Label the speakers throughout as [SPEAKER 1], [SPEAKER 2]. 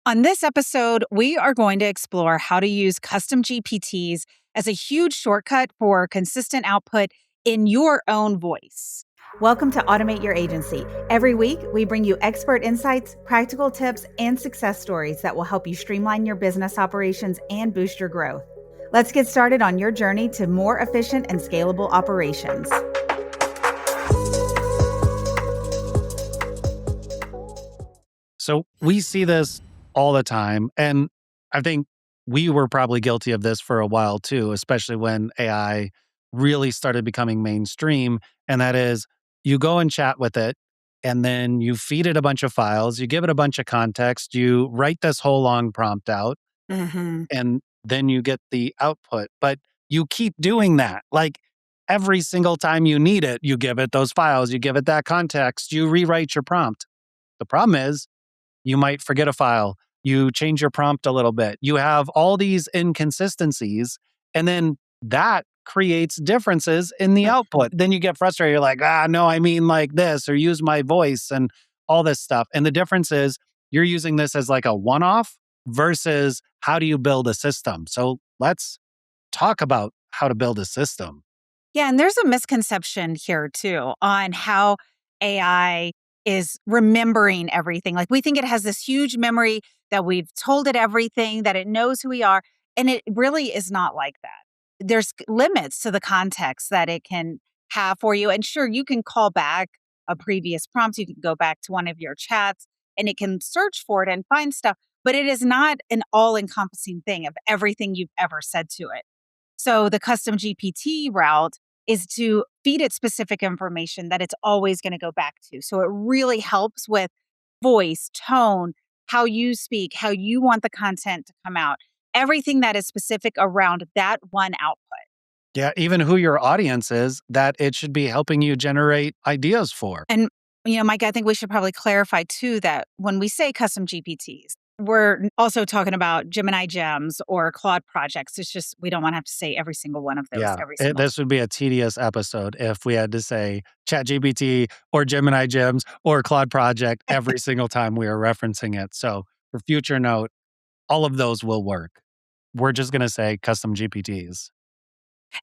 [SPEAKER 1] On this episode, we are going to explore how to use custom GPTs as a huge shortcut for consistent output in your own voice. Welcome to Automate Your Agency. Every week, we bring you expert insights, practical tips, and success stories that will help you streamline your business operations and boost your growth. Let's get started on your journey to more efficient and scalable operations.
[SPEAKER 2] So we see this all the time. And I think we were probably guilty of this for a while too, especially when AI really started becoming mainstream. And that is, you go and chat with it, and then you feed it a bunch of files, you give it a bunch of context, you write this whole long prompt out, and then you get the output. But you keep doing that. Like every single time you need it, you give it those files, you give it that context, you rewrite your prompt. The problem is, you might forget a file. You change your prompt a little bit. You have all these inconsistencies, and then that creates differences in the output. Then you get frustrated. You're like, no, I mean like this, or use my voice and all this stuff. And the difference is you're using this as like a one-off versus how do you build a system? So let's talk about how to build a system.
[SPEAKER 1] Yeah, and there's a misconception here too on how AI is remembering everything. Like we think it has this huge memory that we've told it everything, that it knows who we are, and it really is not like that. There's limits to the context that it can have for you. And sure, you can call back a previous prompt, you can go back to one of your chats and it can search for it and find stuff, but it is not an all-encompassing thing of everything you've ever said to it. So the custom GPT route is to feed it specific information that it's always going to go back to. So it really helps with voice, tone, how you speak, how you want the content to come out, everything that is specific around that one output.
[SPEAKER 2] Yeah, even who your audience is that it should be helping you generate ideas for.
[SPEAKER 1] And, Mike, I think we should probably clarify too that when we say custom GPTs, we're also talking about Gemini gems or Claude projects. It's just, we don't want to have to say every single one of those
[SPEAKER 2] Yeah,
[SPEAKER 1] every single
[SPEAKER 2] this would be a tedious episode if we had to say ChatGPT or Gemini Gems or Claude Project every single time we are referencing it. So for future note, all of those will work. We're just going to say custom GPTs.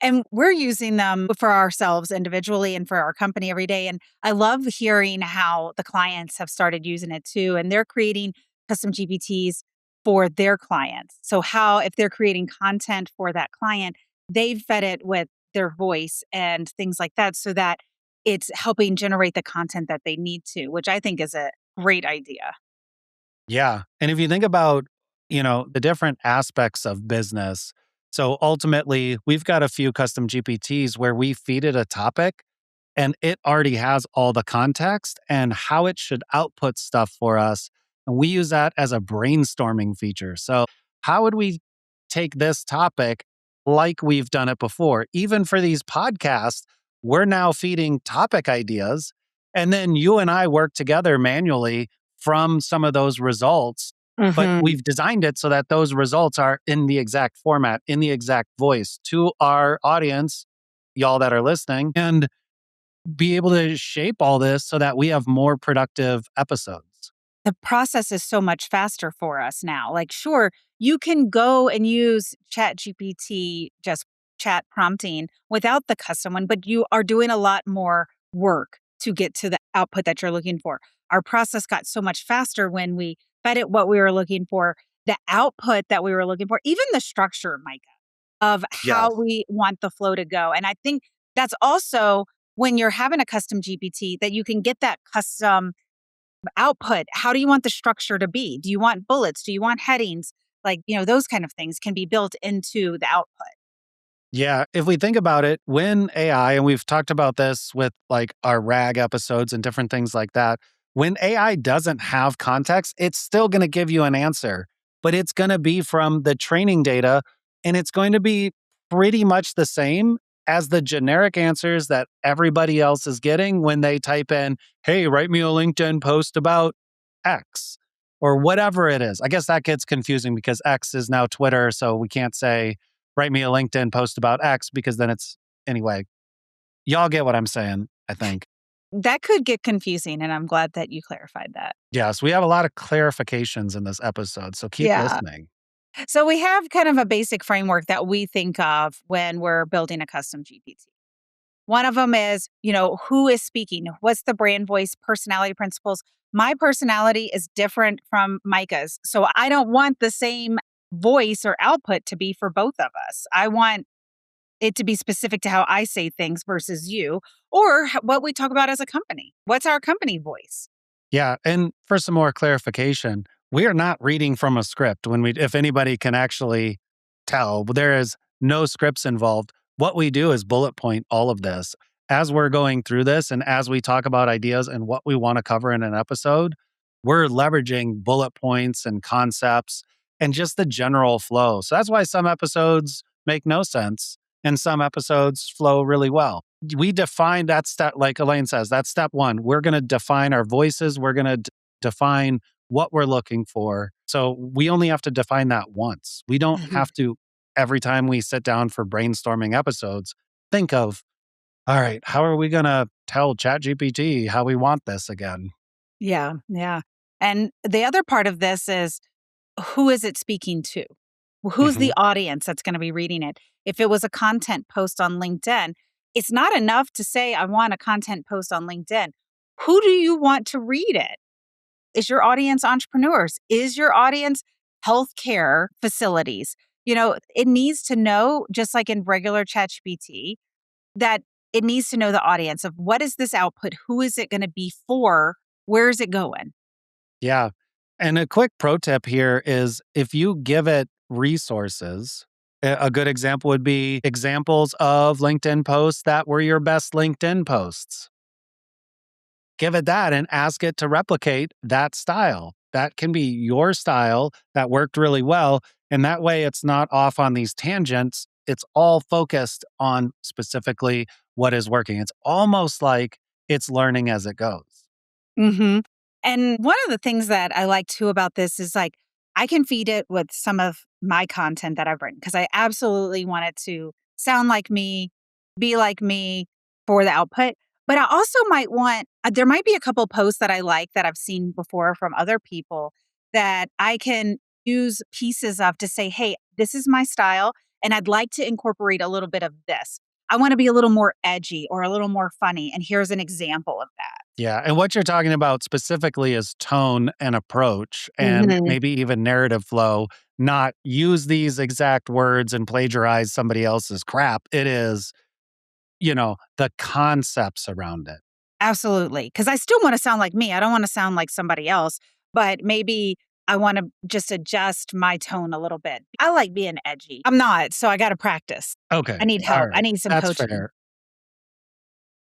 [SPEAKER 1] And we're using them for ourselves individually and for our company every day. And I love hearing how the clients have started using it too. And they're creating custom GPTs for their clients. So, how, if they're creating content for that client, they've fed it with their voice and things like that so that it's helping generate the content that they need to, which I think is a great idea.
[SPEAKER 2] Yeah. And if you think about, the different aspects of business, so ultimately we've got a few custom GPTs where we feed it a topic and it already has all the context and how it should output stuff for us. And we use that as a brainstorming feature. So, how would we take this topic like we've done it before? Even for these podcasts, we're now feeding topic ideas. And then you and I work together manually from some of those results. But we've designed it so that those results are in the exact format, in the exact voice to our audience, y'all that are listening. And be able to shape all this so that we have more productive episodes.
[SPEAKER 1] The process is so much faster for us now. Like, sure, you can go and use ChatGPT, just chat prompting without the custom one, but you are doing a lot more work to get to the output that you're looking for. Our process got so much faster when we fed it what we were looking for, the output that we were looking for, even the structure, Micah, of how
[SPEAKER 2] Yes.
[SPEAKER 1] we want the flow to go. And I think that's also when you're having a custom GPT that you can get that custom output. How do you want the structure to be? Do you want bullets? Do you want headings? Like, those kind of things can be built into the output.
[SPEAKER 2] Yeah. If we think about it, when AI, and we've talked about this with like our RAG episodes and different things like that, when AI doesn't have context, it's still going to give you an answer, but it's going to be from the training data and it's going to be pretty much the same as the generic answers that everybody else is getting when they type in, hey, write me a LinkedIn post about X or whatever it is. I guess that gets confusing because X is now Twitter. So we can't say, write me a LinkedIn post about X because then it's, anyway, y'all get what I'm saying, I think.
[SPEAKER 1] That could get confusing, and I'm glad that you clarified that.
[SPEAKER 2] Yes, we have a lot of clarifications in this episode, so keep
[SPEAKER 1] Yeah.
[SPEAKER 2] listening.
[SPEAKER 1] So we have kind of a basic framework that we think of when we're building a custom GPT. One of them is, who is speaking? What's the brand voice, personality principles? My personality is different from Micah's. So I don't want the same voice or output to be for both of us. I want it to be specific to how I say things versus you, or what we talk about as a company. What's our company voice?
[SPEAKER 2] Yeah, and for some more clarification, we are not reading from a script when we if anybody can actually tell, there is no scripts involved. What we do is bullet point all of this. As we're going through this and as we talk about ideas and what we want to cover in an episode, we're leveraging bullet points and concepts and just the general flow. So that's why some episodes make no sense and some episodes flow really well. We define that step, like Alane says, that's step one. We're going to define our voices. We're going to define what we're looking for. So we only have to define that once. We don't
[SPEAKER 1] Mhm.
[SPEAKER 2] have to, every time we sit down for brainstorming episodes, think of, all right, how are we going to tell ChatGPT how we want this again?
[SPEAKER 1] Yeah, yeah. And the other part of this is, who is it speaking to? Who's
[SPEAKER 2] Hmm.
[SPEAKER 1] the audience that's going to be reading it? If it was a content post on LinkedIn, it's not enough to say, I want a content post on LinkedIn. Who do you want to read it? Is your audience entrepreneurs? Is your audience healthcare facilities? It needs to know, just like in regular ChatGPT, that it needs to know the audience of what is this output? Who is it going to be for? Where is it going?
[SPEAKER 2] Yeah. And a quick pro tip here is if you give it resources, a good example would be examples of LinkedIn posts that were your best LinkedIn posts. Give it that and ask it to replicate that style. That can be your style that worked really well. And that way it's not off on these tangents. It's all focused on specifically what is working. It's almost like it's learning as it goes.
[SPEAKER 1] Hmm. And one of the things that I like too about this is like, I can feed it with some of my content that I've written because I absolutely want it to sound like me, be like me for the output. But I also might want, there might be a couple posts that I like that I've seen before from other people that I can use pieces of to say, hey, this is my style. And I'd like to incorporate a little bit of this. I want to be a little more edgy or a little more funny. And here's an example of that.
[SPEAKER 2] Yeah. And what you're talking about specifically is tone and approach and
[SPEAKER 1] Mhm.
[SPEAKER 2] maybe even narrative flow, not use these exact words and plagiarize somebody else's crap. It is, the concepts around it.
[SPEAKER 1] Absolutely, because I still wanna sound like me, I don't wanna sound like somebody else, but maybe I wanna just adjust my tone a little bit. I like being edgy. I'm not, so I gotta practice.
[SPEAKER 2] Okay.
[SPEAKER 1] I need
[SPEAKER 2] All
[SPEAKER 1] help. I
[SPEAKER 2] right.
[SPEAKER 1] need some
[SPEAKER 2] That's
[SPEAKER 1] coaching.
[SPEAKER 2] fair.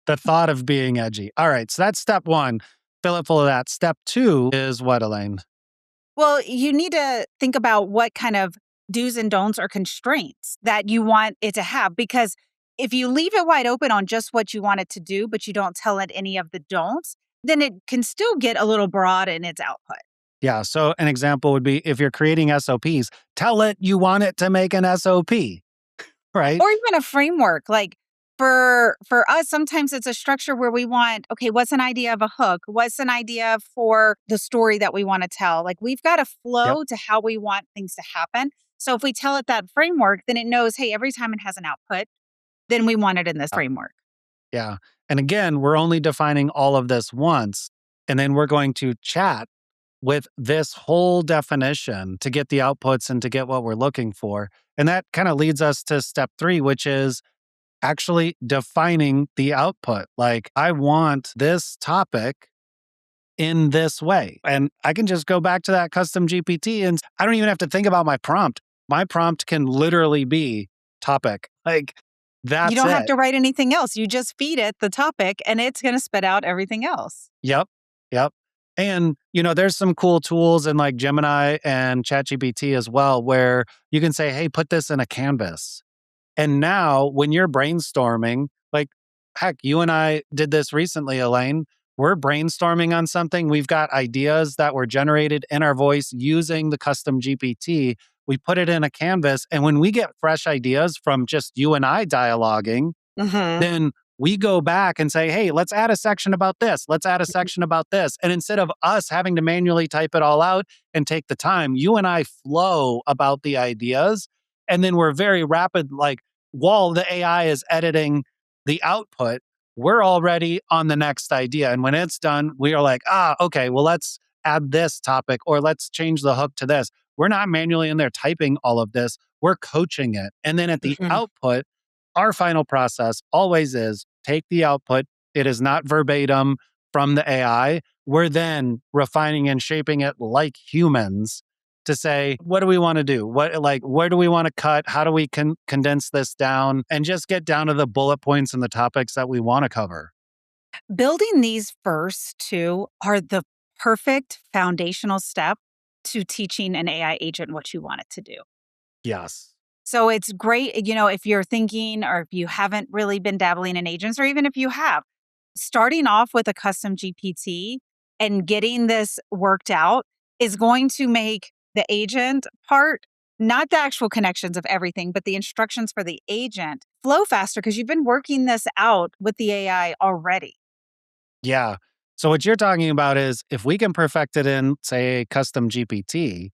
[SPEAKER 2] The thought of being edgy. All right. So that's step one. Fill it full of that. Step two is what, Elaine?
[SPEAKER 1] Well, you need to think about what kind of do's and don'ts or constraints that you want it to have, because if you leave it wide open on just what you want it to do, but you don't tell it any of the don'ts, then it can still get a little broad in its output.
[SPEAKER 2] Yeah. So an example would be if you're creating SOPs, tell it you want it to make an SOP, right?
[SPEAKER 1] Or even a framework, like, for us, sometimes it's a structure where we want, okay, what's an idea of a hook? What's an idea for the story that we wanna tell? Like, we've got a
[SPEAKER 2] Yep.
[SPEAKER 1] flow to how we want things to happen. So if we tell it that framework, then it knows, hey, every time it has an output, then we want it in this
[SPEAKER 2] Yeah.
[SPEAKER 1] framework.
[SPEAKER 2] Yeah. And again, we're only defining all of this once, and then we're going to chat with this whole definition to get the outputs and to get what we're looking for. And that kind of leads us to step three, which is actually defining the output. Like, I want this topic in this way. And I can just go back to that custom GPT and I don't even have to think about my prompt. My prompt can literally be topic. Like,
[SPEAKER 1] You
[SPEAKER 2] that's
[SPEAKER 1] don't have
[SPEAKER 2] it.
[SPEAKER 1] to write anything else. You just feed it the topic, and it's gonna spit out everything else.
[SPEAKER 2] Yep. Yep. And, there's some cool tools in like Gemini and ChatGPT as well, where you can say, hey, put this in a canvas. And now when you're brainstorming, like, heck, you and I did this recently, Elaine. We're brainstorming on something. We've got ideas that were generated in our voice using the custom GPT. We put it in a canvas. And when we get fresh ideas from just you and I dialoguing,
[SPEAKER 1] Mhm.
[SPEAKER 2] then we go back and say, hey, let's add a section about this. Let's add a section about this. And instead of us having to manually type it all out and take the time, you and I flow about the ideas. And then we're very rapid, like while the AI is editing the output, we're already on the next idea. And when it's done, we are like, okay, well, let's add this topic or let's change the hook to this. We're not manually in there typing all of this. We're coaching it. And then at the
[SPEAKER 1] Mhm.
[SPEAKER 2] output, our final process always is take the output. It is not verbatim from the AI. We're then refining and shaping it like humans to say, what do we want to do? Where do we want to cut? How do we condense this down and just get down to the bullet points and the topics that we want to cover?
[SPEAKER 1] Building these first two are the perfect foundational step to teaching an AI agent what you want it to do.
[SPEAKER 2] Yes.
[SPEAKER 1] So it's great, if you're thinking or if you haven't really been dabbling in agents, or even if you have, starting off with a custom GPT and getting this worked out is going to make the agent part, not the actual connections of everything, but the instructions for the agent flow faster because you've been working this out with the AI already.
[SPEAKER 2] Yeah. So what you're talking about is if we can perfect it in, say, a custom GPT,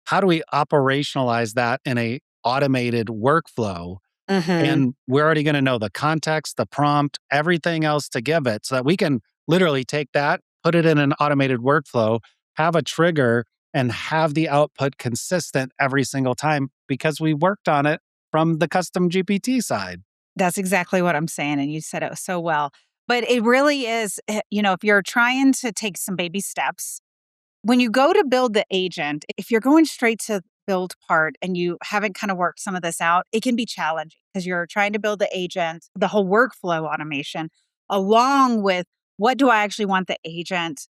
[SPEAKER 2] how do we operationalize that in a automated workflow?
[SPEAKER 1] Hmm.
[SPEAKER 2] And we're already going to know the context, the prompt, everything else to give it so that we can literally take that, put it in an automated workflow, have a trigger, and have the output consistent every single time because we worked on it from the custom GPT side.
[SPEAKER 1] That's exactly what I'm saying. And you said it so well. But it really is, if you're trying to take some baby steps, when you go to build the agent, if you're going straight to build part and you haven't kind of worked some of this out, it can be challenging because you're trying to build the agent, the whole workflow automation, along with what do I actually want the agent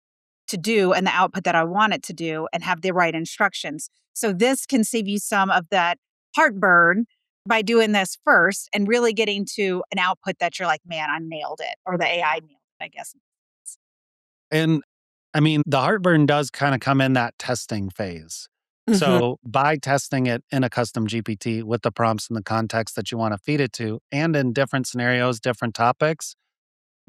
[SPEAKER 1] to do and the output that I want it to do and have the right instructions. So this can save you some of that heartburn by doing this first and really getting to an output that you're like, man, I nailed it, or the AI nailed it, I guess.
[SPEAKER 2] And I mean, the heartburn does kind of come in that testing phase.
[SPEAKER 1] Hmm.
[SPEAKER 2] So by testing it in a custom GPT with the prompts and the context that you want to feed it to, and in different scenarios, different topics,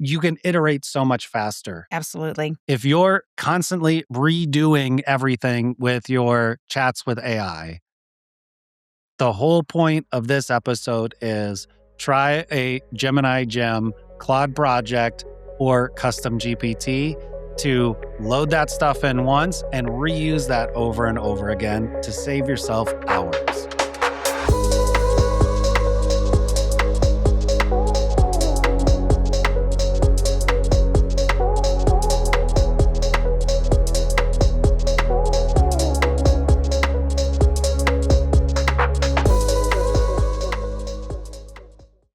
[SPEAKER 2] you can iterate so much faster.
[SPEAKER 1] Absolutely.
[SPEAKER 2] If you're constantly redoing everything with your chats with AI, the whole point of this episode is try a Gemini Gem, Claude project, or custom GPT to load that stuff in once and reuse that over and over again to save yourself hours.